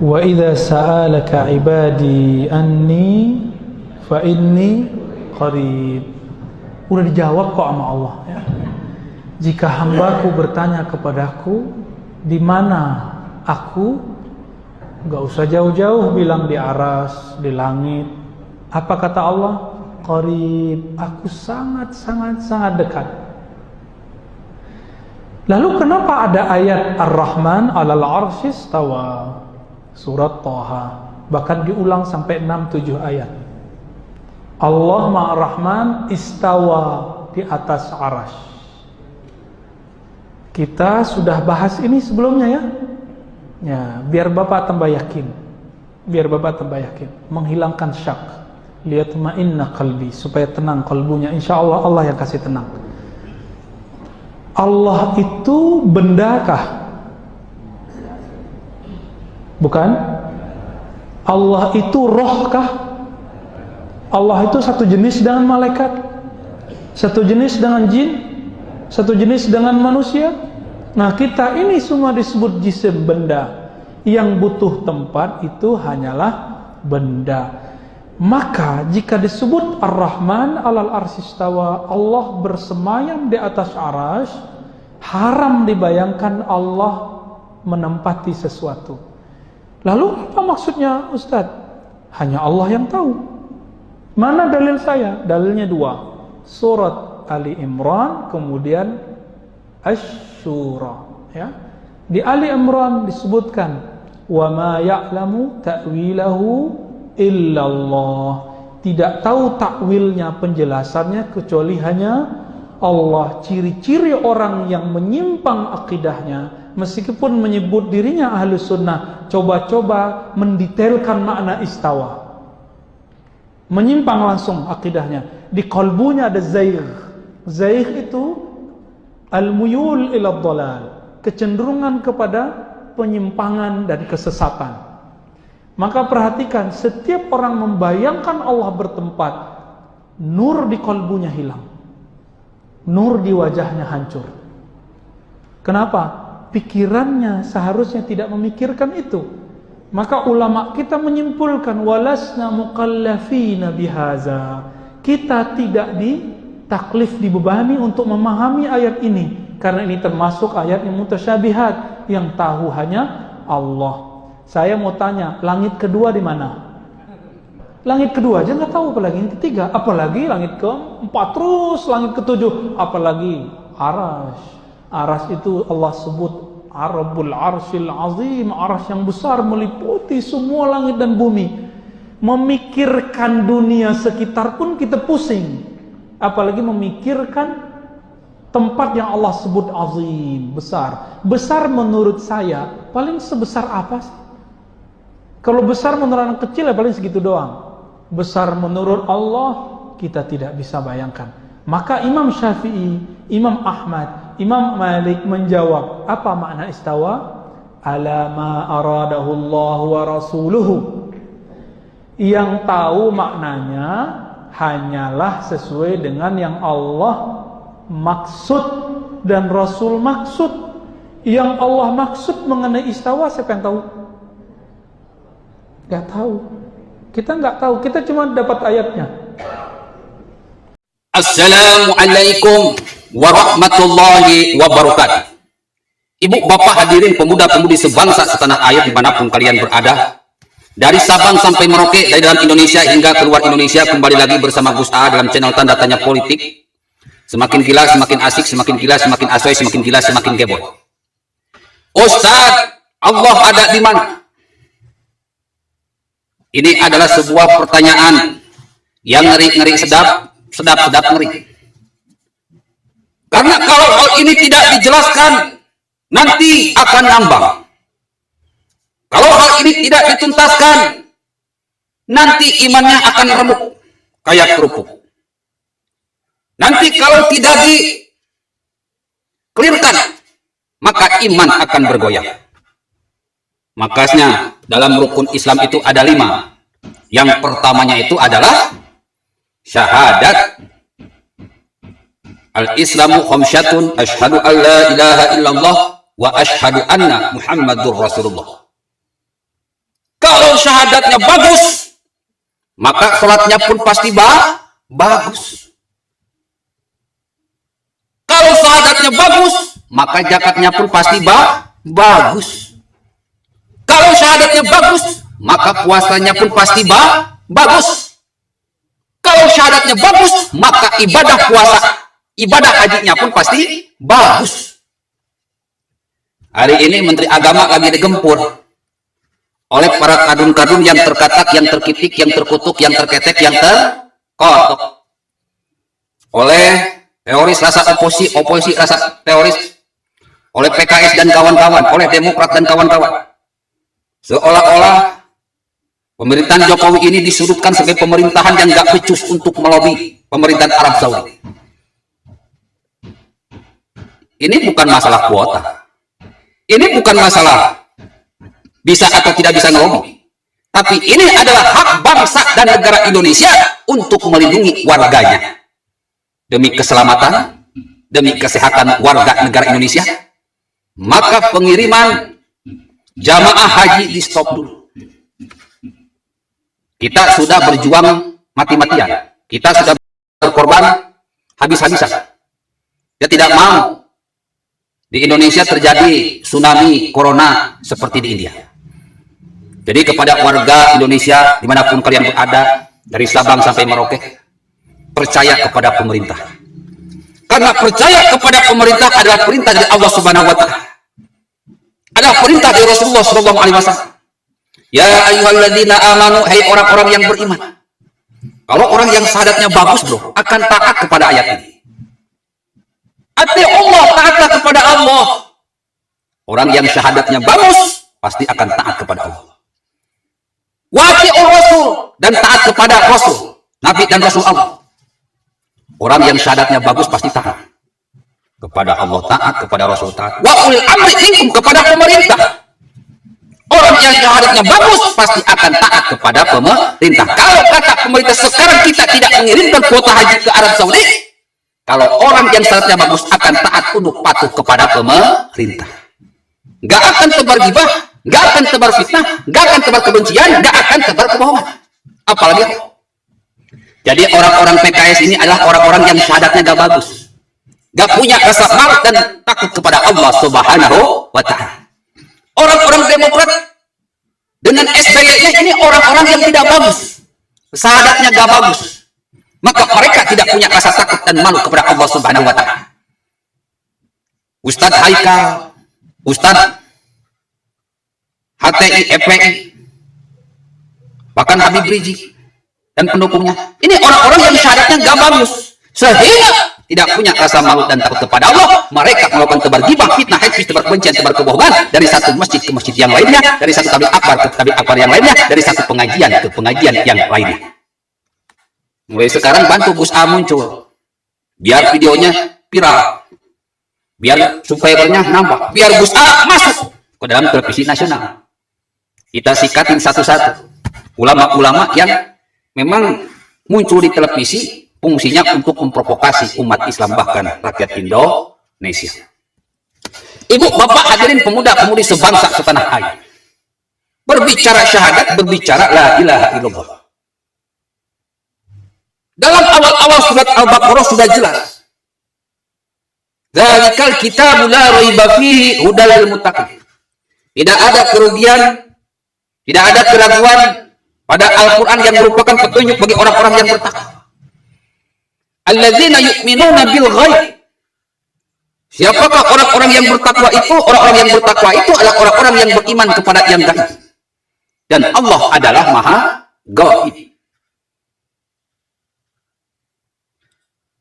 Wa idza sa'alaka ibadi anni fa inni qarib. Udah dijawab kok sama Allah ya. Jika hambaku bertanya kepadaku di mana aku, enggak usah jauh-jauh bilang di aras, di langit. Apa kata Allah? Qarib, aku sangat dekat. Lalu kenapa ada ayat Ar-Rahman 'alal 'arsy istawa? Surat Thaha, bahkan diulang sampai 6-7 ayat. Allah Maha-Rahman istawa di atas arasy. Kita sudah bahas ini sebelumnya ya. Ya, biar Bapak tambah yakin. Menghilangkan syak. Liyatma'inna qalbi, supaya tenang kalbunya. Insyaallah Allah yang kasih tenang. Allah itu bendakah? Bukan. Allah itu rohkah? Allah itu satu jenis dengan malaikat, satu jenis dengan jin, satu jenis dengan manusia. Nah, kita ini semua disebut jisim, benda. Yang butuh tempat itu hanyalah benda. Maka jika disebut Ar-Rahman 'alal 'arsy istawa, Allah bersemayam di atas arasy, haram dibayangkan Allah menempati sesuatu. Lalu apa maksudnya Ustaz? Hanya Allah yang tahu. Mana dalil saya? Dalilnya 2. Surat Ali Imran, kemudian Asy-Syura ya. Di Ali Imran disebutkan wa ma ya'lamu ta'wilahu illallah. Tidak tahu takwilnya, penjelasannya kecuali hanya Allah. Ciri-ciri orang yang menyimpang akidahnya, meskipun menyebut dirinya Ahlus Sunnah, coba-coba mendetailkan makna istawa, menyimpang langsung akidahnya. Di kalbunya ada zaigh. Zaigh itu al-muyul ila dhalal, kecenderungan kepada penyimpangan dan kesesatan. Maka perhatikan, setiap orang membayangkan Allah bertempat, nur di kalbunya hilang, nur di wajahnya hancur. Kenapa? Pikirannya seharusnya tidak memikirkan itu. Maka ulama kita menyimpulkan walasna mukallafina bihaza. Kita tidak ditaklif, dibebani untuk memahami ayat ini, karena ini termasuk ayat yang mutasyabihat, yang tahu hanya Allah. Saya mau tanya, langit kedua di mana? Langit kedua aja nggak tahu, apalagi yang ketiga, apalagi langit keempat, terus langit ketujuh, apalagi arasy. Aras itu Allah sebut Rabbul Arsyil Azim, aras yang besar meliputi semua langit dan bumi. Memikirkan dunia sekitar pun kita pusing, apalagi memikirkan tempat yang Allah sebut azim, besar. Besar menurut saya paling sebesar apa sih? Kalau besar menurut anak kecil ya paling segitu doang. Besar menurut Allah kita tidak bisa bayangkan. Maka Imam Syafi'i, Imam Ahmad, Imam Malik menjawab, apa makna istawa? Ala ma aradahu Allah wa rasuluhu. Yang tahu maknanya hanyalah sesuai dengan yang Allah maksud dan Rasul maksud. Yang Allah maksud mengenai istawa, siapa yang tahu? Gak tahu. Kita gak tahu, kita cuma dapat ayatnya. Assalamualaikum warahmatullahi wabarakatuh. Ibu bapak hadirin pemuda-pemudi sebangsa setanah air dimanapun kalian berada, dari Sabang sampai Merauke, dari dalam Indonesia hingga keluar Indonesia, kembali lagi bersama Gus A dalam channel Tanda Tanya Politik. Semakin gila semakin asik, semakin gila semakin asoy, semakin gila semakin geboy. Ustaz, Allah ada di mana? Ini adalah sebuah pertanyaan yang ngeri-ngeri sedap ngeri. Karena kalau hal ini tidak dijelaskan, nanti akan ngambang. Kalau hal ini tidak dituntaskan, nanti imannya akan remuk kayak kerupuk. Nanti kalau tidak dikelirkan, maka iman akan bergoyang. Makanya dalam rukun Islam itu ada 5. Yang pertamanya itu adalah syahadat. Al-Islamu khamsyatun, asyhadu an la ilaha illallah wa asyhadu anna Muhammadur Rasulullah. syahadatnya bagus, maka sholatnya pun pasti bagus. Kalau syahadatnya bagus, maka zakatnya pun pasti bagus. Kalau syahadatnya bagus, maka puasanya pun pasti bagus. Kalau syahadatnya bagus, maka ibadah puasa, ibadah hajinya pun pasti bagus. Hari ini Menteri Agama lagi digempur oleh para kadun-kadun yang terkatak, yang terkitik, yang terkutuk, yang terketek, yang terkotok. Oleh teoris rasa oposisi rasa teoris, oleh PKS dan kawan-kawan, oleh Demokrat dan kawan-kawan. Seolah-olah pemerintahan Jokowi ini disudutkan sebagai pemerintahan yang gak becus untuk melobi pemerintahan Arab Saudi. Ini bukan masalah kuota. Ini bukan masalah bisa atau tidak bisa ngelobi. Tapi ini adalah hak bangsa dan negara Indonesia untuk melindungi warganya. Demi keselamatan, demi kesehatan warga negara Indonesia, maka pengiriman jamaah haji di stop dulu. Kita sudah berjuang mati-matian. Kita sudah berkorban habis-habisan. Kita tidak mau di Indonesia terjadi tsunami corona seperti di India. Jadi kepada warga Indonesia dimanapun kalian berada, dari Sabang sampai Merauke, percaya kepada pemerintah. Karena percaya kepada pemerintah adalah perintah dari Allah Subhanahu wa Ta'ala. Adalah perintah dari Rasulullah Shallallahu Alaihi Wasallam. Ya ayyuhalladzina amanu, hai orang-orang yang beriman. Kalau orang yang syahadatnya bagus, bro, akan taat kepada ayat ini. Ati Allah, taatlah kepada Allah. Orang yang syahadatnya bagus pasti akan taat kepada Allah. Wati'ur Rasul, dan taat kepada Rasul, Nabi dan Rasul Allah. Orang yang syahadatnya bagus pasti taat kepada Allah, taat kepada Rasul, taat. Wa ulil amri minkum, kepada pemerintah. Orang yang syahadatnya bagus pasti akan taat kepada pemerintah. Kalau kata pemerintah sekarang kita tidak mengirimkan kuota haji ke Arab Saudi, kalau orang yang syahadatnya bagus akan taat tunduk patuh kepada pemerintah. Gak akan tebar gibah, gak akan tebar fitnah, gak akan tebar kebencian, gak akan tebar kebohongan. Apalagi jadi orang-orang PKS ini adalah orang-orang yang syahadatnya gak bagus, gak punya rasa malu dan takut kepada Allah Subhanahu wa Ta'ala. Orang-orang Demokrat dengan SBY-nya ini orang-orang yang tidak bagus, syahadatnya gak bagus, maka mereka tidak punya rasa takut dan malu kepada Allah Subhanahu wa Ta'ala. Ustadz Haikal, Ustadz HTI, FPI, bahkan Habib Rizik dan pendukungnya, ini orang-orang yang syahadatnya gak bagus, sehingga tidak punya rasa malu dan takut kepada Allah. Mereka melakukan tebar gibah, fitnah, hadis, tebar kebencian, tebar kebohongan, dari satu masjid ke masjid yang lainnya, dari satu tabligh akbar ke tabligh akbar yang lainnya, dari satu pengajian ke pengajian yang lainnya. Mulai sekarang bantu Gus A muncul, biar videonya viral, biar subscribernya nambah, biar Gus A masuk ke dalam televisi nasional. Kita sikatin satu-satu ulama-ulama yang memang muncul di televisi, fungsinya untuk memprovokasi umat Islam, bahkan rakyat Indonesia. Ibu, bapak, hadirin pemuda-pemudi sebangsa setanah air, berbicara syahadat, berbicara la ilaha illallah. Dalam awal-awal surat Al-Baqarah sudah jelas, dzalikal kitabu la raiba fihi hudal lil muttaqin. Tidak ada kerugian, tidak ada keraguan pada Al-Quran yang merupakan petunjuk bagi orang-orang yang bertakwa. Alladzina yu'minuna bil ghaib. Siapakah orang-orang yang bertakwa itu? Orang-orang yang bertakwa itu adalah orang-orang yang beriman kepada yang gaib. Dan Allah adalah Maha Gaib.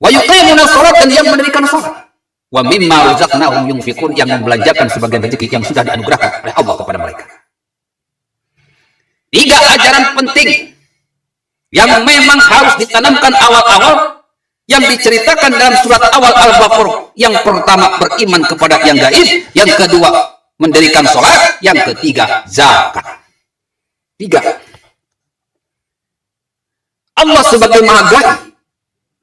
Wa yuqimuna shalat, dan yang mendirikan salat. Wa mimma razaqnahum yunfiqun, yang membelanjakan sebagian rezeki yang sudah dianugerahkan oleh Allah kepada mereka. Tiga ajaran penting yang memang harus ditanamkan awal-awal yang diceritakan dalam surat awal Al-Baqarah. Yang pertama, beriman kepada yang gaib. Yang kedua, mendirikan sholat. Yang ketiga, zakat. Tiga. Allah sebagai Maha Gaib,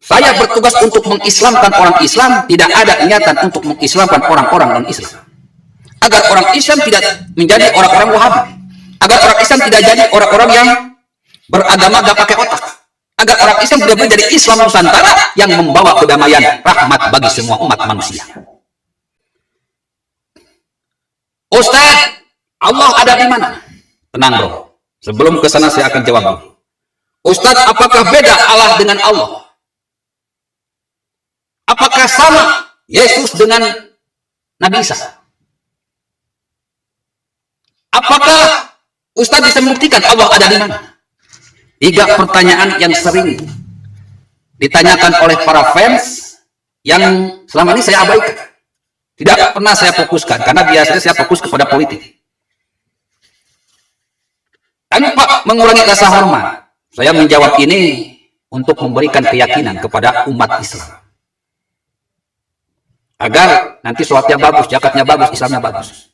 saya bertugas untuk mengislamkan orang Islam. Tidak ada niatan untuk mengislamkan orang-orang non-Islam, agar orang Islam tidak menjadi orang-orang Wahabi, agar orang Islam tidak jadi orang-orang yang beragama gak pakai otak, agar orang Islam benar-benar jadi Islam Nusantara yang membawa kedamaian, rahmat bagi semua umat manusia. Ustaz, Allah ada di mana? Tenang bro, sebelum ke sana saya akan jawab dulu. Ustaz, apakah beda Allah dengan Allah? Apakah sama Yesus dengan Nabi Isa? Apakah Ustaz bisa membuktikan Allah ada di mana? 3 pertanyaan yang sering ditanyakan oleh para fans yang selama ini saya abaikan. Tidak pernah saya fokuskan, karena biasanya saya fokus kepada politik. Tanpa mengurangi rasa hormat, saya menjawab ini untuk memberikan keyakinan kepada umat Islam. Agar nanti sholatnya bagus, zakatnya bagus, Islamnya bagus.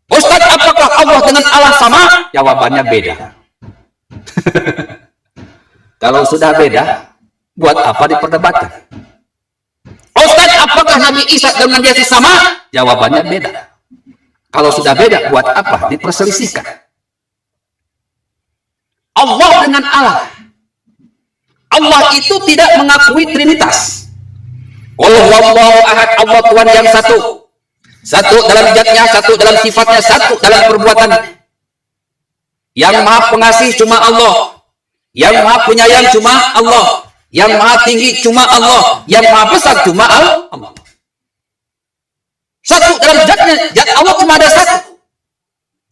Ustaz, apakah Allah dengan Allah sama? Jawabannya beda. Kalau sudah beda, buat apa diperdebatkan? Ustaz, apakah Nabi Isa dengan Yesus sama? Jawabannya beda. Kalau sudah beda, buat apa diperselisihkan? Allah dengan Allah. Allah itu tidak mengakui Trinitas. Wallahu ahad, Allah Tuhan yang satu. Satu dalam zatnya, satu dalam sifatnya, satu dalam perbuatannya. Yang maha pengasih cuma Allah. Yang maha penyayang cuma Allah. Yang maha tinggi cuma Allah. Yang maha besar cuma Allah. Satu dalam zatnya, zat Allah cuma ada satu.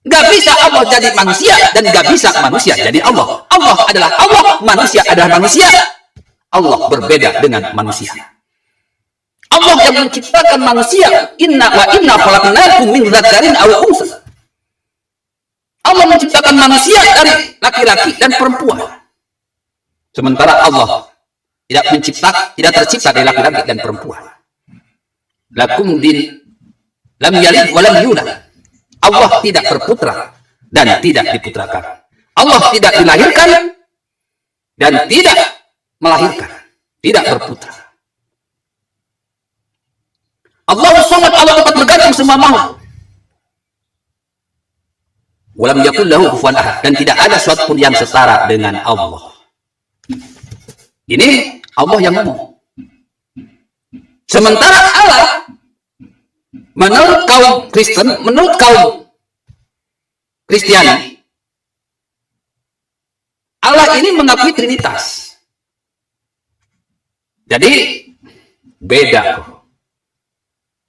Gak bisa Allah jadi manusia dan gak bisa manusia jadi Allah. Allah adalah Allah, manusia adalah manusia. Allah berbeda dengan manusia. Allah yang menciptakan manusia. Inna khalaqnakum min dzakarin aw unsa. Allah menciptakan manusia dari laki-laki dan perempuan. Sementara Allah tidak tercipta dari laki-laki dan perempuan. Lakum din lam yalid wa lam yulad. Allah tidak berputra dan tidak diputrakan. Allah tidak dilahirkan dan tidak melahirkan, tidak berputra. Allah Samad, Allah tempat bergantung semua makhluk. Walam yakul lahu kufuwan ahad, dan tidak ada suatu pun yang setara dengan Allah. Ini Allah yang ngomong. Sementara Allah menurut kaum Kristen, menurut kaum Kristiani, Allah ini mengakui Trinitas. Jadi beda.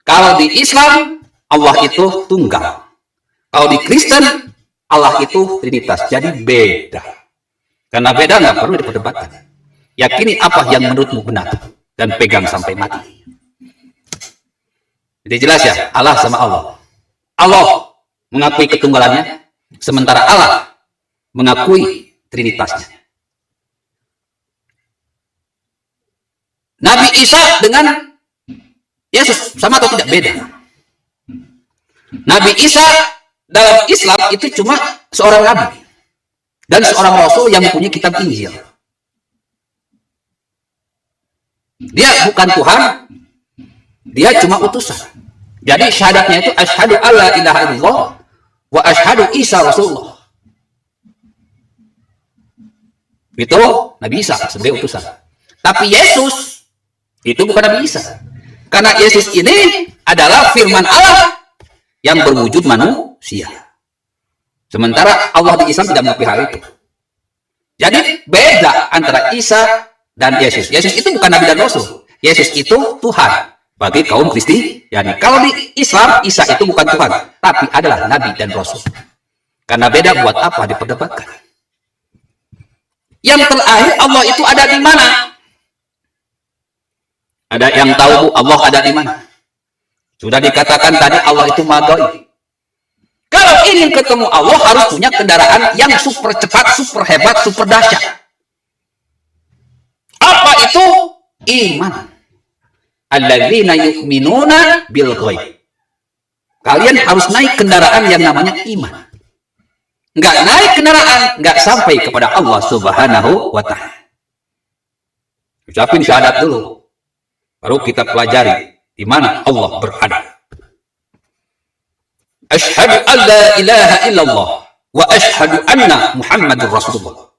Kalau di Islam, Allah itu tunggal. Kalau di Kristen, Allah itu Trinitas. Jadi beda. Karena beda nggak perlu diperdebatkan. Yakini apa yang menurutmu benar dan pegang sampai mati. Jadi jelas ya, Allah sama Allah. Allah mengakui ketunggalannya, sementara Allah mengakui Trinitasnya. Nabi Isa dengan Yesus sama atau tidak? Beda. Nabi Isa dalam Islam itu cuma seorang nabi dan seorang rasul yang mempunyai kitab Injil. Dia bukan Tuhan, dia cuma utusan. Jadi syahadatnya itu asyhadu alla ilaha illallah wa asyhadu Isa Rasulullah. Itu Nabi Isa sebagai utusan. Tapi Yesus itu bukan Nabi Isa. Karena Yesus ini adalah firman Allah yang berwujud manusia. Sementara Allah di Islam tidak mengakui hal itu. Jadi beda antara Isa dan Yesus. Yesus itu bukan Nabi dan Rasul. Yesus itu Tuhan bagi kaum Kristiani. Kalau di Islam, Isa itu bukan Tuhan, tapi adalah Nabi dan Rasul. Karena beda, buat apa diperdebatkan? Yang terakhir, Allah itu ada di mana? Ada yang tahu Allah ada di mana? Sudah dikatakan tadi Allah itu Maha Gaib. Kalau ingin ketemu Allah harus punya kendaraan yang super cepat, super hebat, super dahsyat. Apa itu? Iman. Alladzina yu'minuna bil ghaib. Kalian harus naik kendaraan yang namanya iman. Nggak naik kendaraan, nggak sampai kepada Allah Subhanahu wa Ta'ala. Ucapin syahadat dulu. Baru kita pelajari di mana Allah berada. Asyhadu an la ilaha illallah wa ashhadu anna Muhammadur Rasulullah.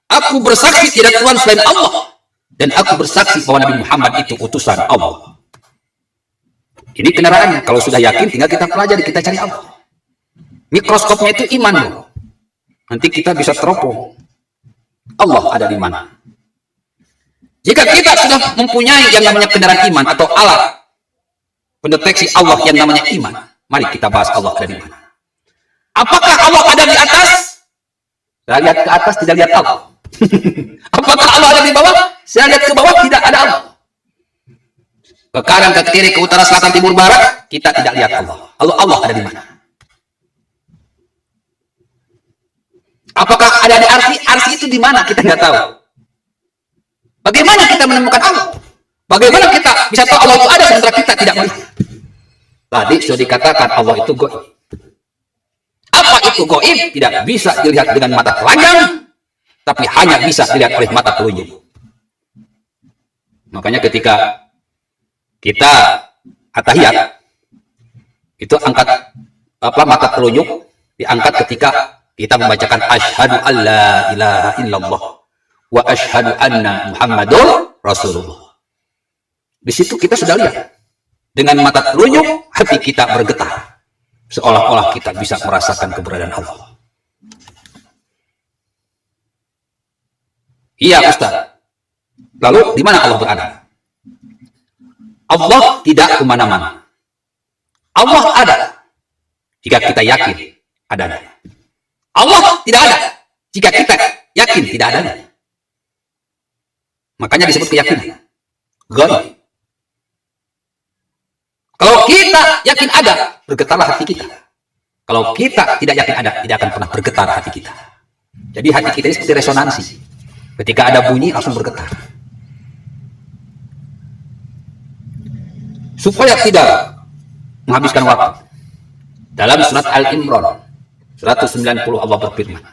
Aku bersaksi tidak Tuhan selain Allah, dan aku bersaksi bahwa Nabi Muhammad itu utusan Allah. Ini kendaraannya. Kalau sudah yakin, tinggal kita pelajari, kita cari Allah. Mikroskopnya itu iman, bro. Nanti kita bisa teropong Allah ada di mana. Jika kita sudah mempunyai yang namanya kendaraan iman atau alat pendeteksi Allah yang namanya iman, mari kita bahas Allah ada di mana. Apakah Allah ada di atas? Saya lihat ke atas, tidak lihat Allah. Apakah Allah ada di bawah? Saya lihat ke bawah, tidak ada Allah. Ke kanan, ke kiri, ke utara, selatan, timur, barat, kita tidak lihat Allah. Allah ada di mana? Apakah ada di arsi? Arsi itu di mana? Kita nggak tahu. Bagaimana kita menemukan Allah? Bagaimana kita bisa tahu Allah itu ada sementara kita tidak melihat? Tadi sudah dikatakan Allah itu gaib. Apa itu gaib? Tidak bisa dilihat dengan mata telanjang, tapi hanya bisa dilihat oleh mata telunjuk. Makanya ketika kita atahiyat, itu angkat mata telunjuk diangkat ketika kita membacakan asyhadu alla ilaha illallah wa asyhadu anna Muhammadur Rasulullah. Di situ kita sudah lihat dengan mata telunjuk, hati kita bergetar seolah-olah kita bisa merasakan keberadaan Allah. Iya Ustaz. Lalu di mana Allah berada? Allah tidak kemana-mana. Allah ada jika kita yakin adanya. Allah tidak ada jika kita yakin tidak adanya. Makanya disebut keyakinan gaib. Kalau kita yakin ada, bergetarlah hati kita. Kalau kita tidak yakin ada, tidak akan pernah bergetar hati kita. Jadi hati kita ini seperti resonansi. Ketika ada bunyi, langsung bergetar. Supaya tidak menghabiskan waktu, dalam surat Al-Imran 190 Allah berfirman,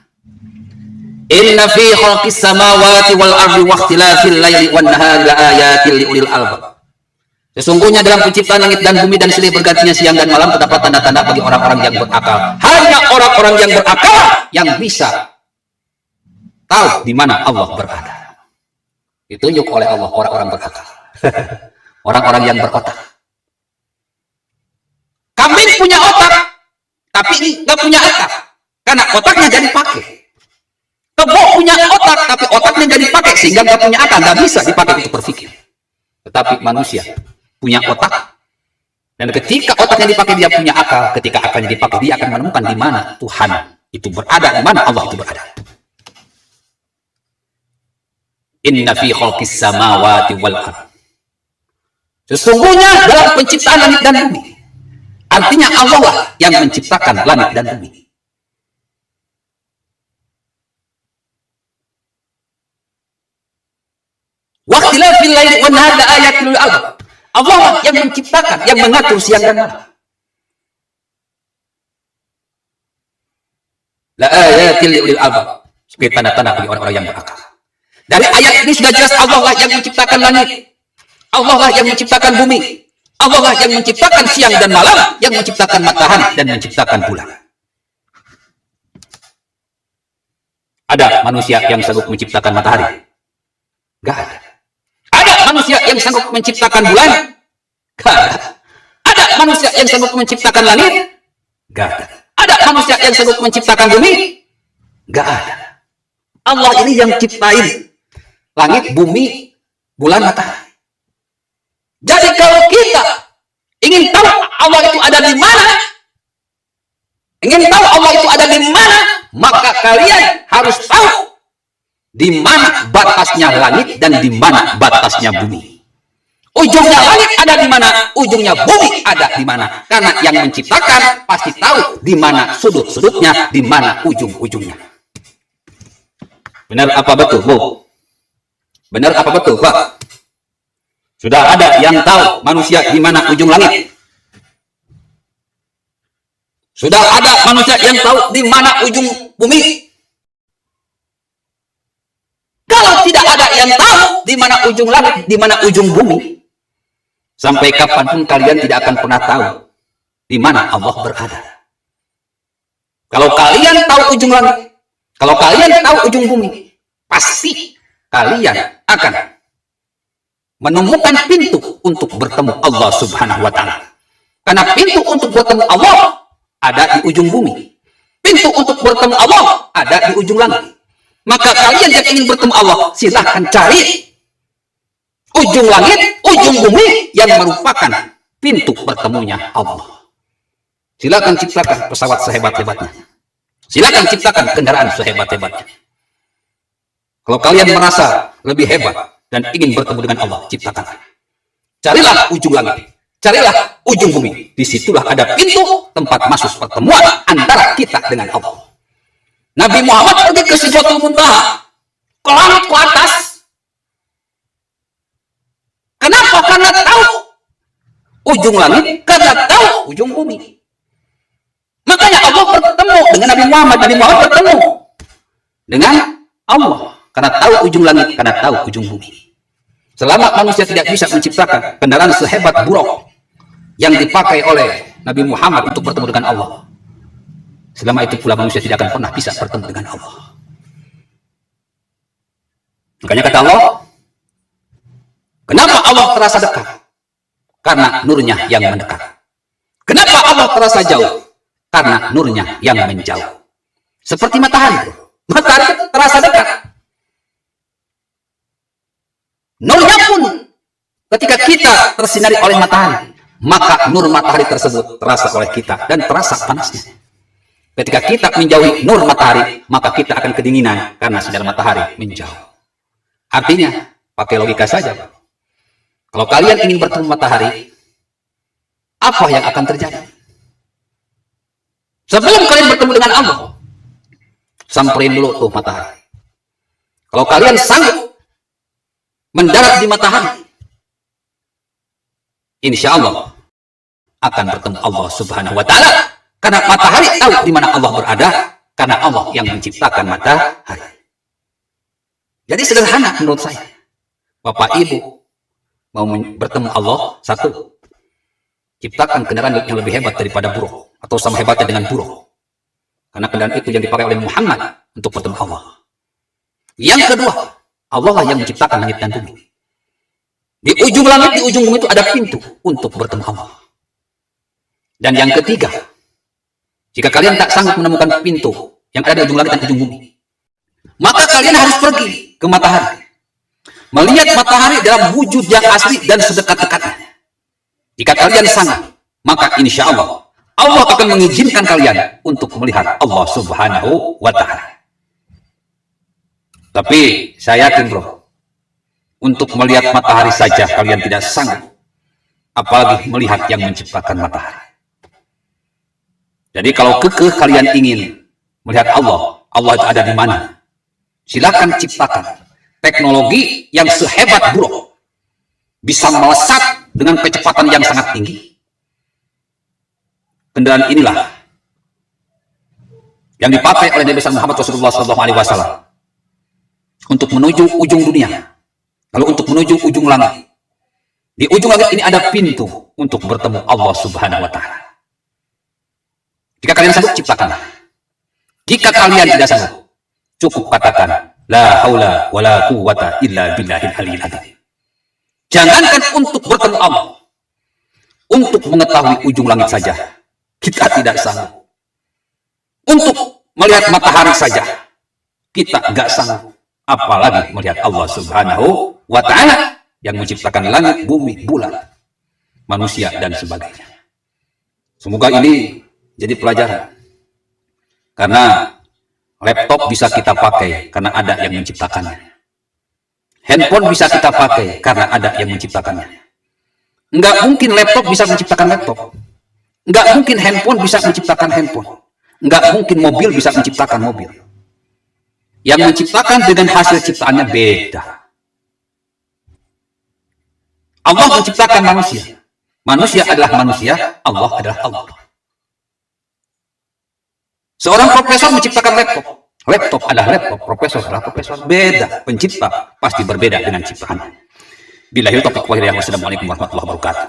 Inna fi khalqis samawati wal ardi wa ikhtilafil laili wan nahari la ayatin liulil albab. Sesungguhnya dalam penciptaan langit dan bumi dan silih bergantinya siang dan malam terdapat tanda-tanda bagi orang-orang yang berakal. Hanya orang-orang yang berakal yang bisa tahu di mana Allah berada. Ditunjuk oleh Allah orang-orang berakal. Orang-orang yang berotak. Kambing punya otak, tapi nggak punya akal. Karena otaknya jadi pakai. Kebo punya otak, tapi otaknya jadi pakai sehingga nggak punya akal, nggak bisa dipakai untuk berpikir. Tetapi manusia punya otak, dan ketika otaknya dipakai dia punya akal. Ketika akalnya dipakai dia akan menemukan di mana Tuhan itu berada, di mana Allah itu berada. Inna fi khalqis samawati wal ardh. Sesungguhnya dalam penciptaan langit dan bumi. Artinya Allah lah yang menciptakan langit dan bumi. Waqtilafil laili wan nahari la ayatin lil albab. Allah lah yang menciptakan, yang mengatur siang dan malam. La ayatin lil albab. Sebagai tanda-tanda bagi orang-orang yang berakal. Dari ayat ini sudah jelas Allah lah yang menciptakan langit. Allah lah yang menciptakan bumi. Allah lah yang menciptakan siang dan malam, yang menciptakan matahari dan menciptakan bulan. Ada manusia yang sanggup menciptakan matahari? Gak ada. Ada manusia yang sanggup menciptakan bulan? Gak ada. Ada manusia yang sanggup menciptakan langit? Gak ada. Ada manusia yang sanggup menciptakan bumi? Gak ada. Allah ini yang ciptain langit, bumi, bulan, matahari. Jadi kalau kita ingin tahu Allah itu ada di mana, ingin tahu Allah itu ada di mana, maka kalian harus tahu di mana batasnya langit dan di mana batasnya bumi. Ujungnya langit ada di mana, ujungnya bumi ada di mana. Karena yang menciptakan pasti tahu di mana sudut-sudutnya, di mana ujung-ujungnya. Benar apa betul, Bu? Benar apa betul, Pak? Sudah ada yang tahu manusia di mana ujung langit? Sudah ada manusia yang tahu di mana ujung bumi? Kalau tidak ada yang tahu di mana ujung langit, di mana ujung bumi, sampai kapanpun kalian tidak akan pernah tahu di mana Allah berada. Kalau kalian tahu ujung langit, kalau kalian tahu ujung bumi, pasti kalian akan menemukan pintu untuk bertemu Allah Subhanahu wa Ta'ala. Karena pintu untuk bertemu Allah ada di ujung bumi. Pintu untuk bertemu Allah ada di ujung langit. Maka kalian yang ingin bertemu Allah, silahkan cari ujung langit, ujung bumi yang merupakan pintu bertemunya Allah. Silakan ciptakan pesawat sehebat-hebatnya. Silakan ciptakan kendaraan sehebat-hebatnya. Kalau kalian merasa lebih hebat dan ingin bertemu dengan Allah, ciptakan. Carilah ujung langit, carilah ujung bumi. Disitulah ada pintu tempat masuk pertemuan antara kita dengan Allah. Nabi Muhammad pergi ke Sidratul Muntaha, ke langit ke atas. Kenapa? Karena tahu ujung langit, karena tahu ujung bumi. Makanya Allah bertemu dengan Nabi Muhammad. Nabi Muhammad bertemu dengan Allah karena tahu ujung langit, karena tahu ujung bumi. Selama manusia tidak bisa menciptakan kendaraan sehebat buruk yang dipakai oleh Nabi Muhammad untuk bertemu dengan Allah, selama itu pula manusia tidak akan pernah bisa bertemu dengan Allah. Makanya kata Allah, kenapa Allah terasa dekat? Karena nurnya yang mendekat. Kenapa Allah terasa jauh? Karena nurnya yang menjauh. Seperti matahari. Matahari terasa dekat. Nurnya pun ketika kita tersinari oleh matahari, maka nur matahari tersebut terasa oleh kita dan terasa panasnya. Ketika kita menjauhi nur matahari, maka kita akan kedinginan karena sinar matahari menjauh. Artinya, pakai logika saja, Pak. Kalau kalian ingin bertemu matahari, apa yang akan terjadi? Sebelum kalian bertemu dengan Allah, samperin dulu tuh matahari. Kalau kalian sanggup mendarat di matahari, insya Allah akan bertemu Allah Subhanahu wa Ta'ala. Karena matahari tahu di mana Allah berada, karena Allah yang menciptakan matahari. Jadi sederhana menurut saya. Bapak Ibu mau bertemu Allah, satu, ciptakan kendaraan yang lebih hebat daripada buruk, atau sama hebatnya dengan buruk. Karena kendaraan itu yang dipakai oleh Muhammad untuk bertemu Allah. Yang kedua, Allah lah yang menciptakan langit dan bumi. Di ujung langit, di ujung bumi itu ada pintu untuk bertemu Allah. Dan yang ketiga, jika kalian tak sanggup menemukan pintu yang ada di ujung langit dan ujung bumi, maka kalian harus pergi ke matahari. Melihat matahari dalam wujud yang asli dan sedekat-dekatnya. Jika kalian sanggup, maka insya Allah Allah akan mengizinkan kalian untuk melihat Allah Subhanahu wa Ta'ala. Tapi saya yakin, bro, untuk melihat matahari saja kalian tidak sanggup, apalagi melihat yang menciptakan matahari. Jadi kalau kekeh kalian ingin melihat Allah, Allah itu ada di mana? Silakan ciptakan teknologi yang sehebat buruk, bisa melesat dengan kecepatan yang sangat tinggi. Kendaraan inilah yang dipakai oleh Nabi Muhammad SAW untuk menuju ujung dunia, lalu untuk menuju ujung langit. Di ujung langit ini ada pintu untuk bertemu Allah Subhanahu wa Ta'ala. Jika kalian sanggup, ciptakanlah. Jika kalian tidak sanggup, cukup katakan la haula wala quwwata illa billahil aliyil azim. Jangankan untuk bertemu Allah, untuk mengetahui ujung langit saja kita tidak sanggup. Untuk melihat matahari saja kita nggak sanggup, apalagi melihat Allah Subhanahu wa Ta'ala yang menciptakan langit, bumi, bulan, manusia dan sebagainya. Semoga ini jadi pelajaran. Karena laptop bisa kita pakai karena ada yang menciptakannya. Handphone bisa kita pakai karena ada yang menciptakannya. Enggak mungkin laptop bisa menciptakan laptop. Enggak mungkin handphone bisa menciptakan handphone. Enggak mungkin mobil bisa menciptakan mobil. Yang menciptakan dengan hasil ciptaannya beda. Allah menciptakan manusia. Manusia adalah manusia, Allah adalah Allah. Seorang profesor menciptakan laptop. Laptop adalah laptop, profesor adalah profesor. Beda, pencipta pasti berbeda dengan ciptaannya. Billahi taufiq wal hidayah. Wassalamualaikum warahmatullahi wabarakatuh.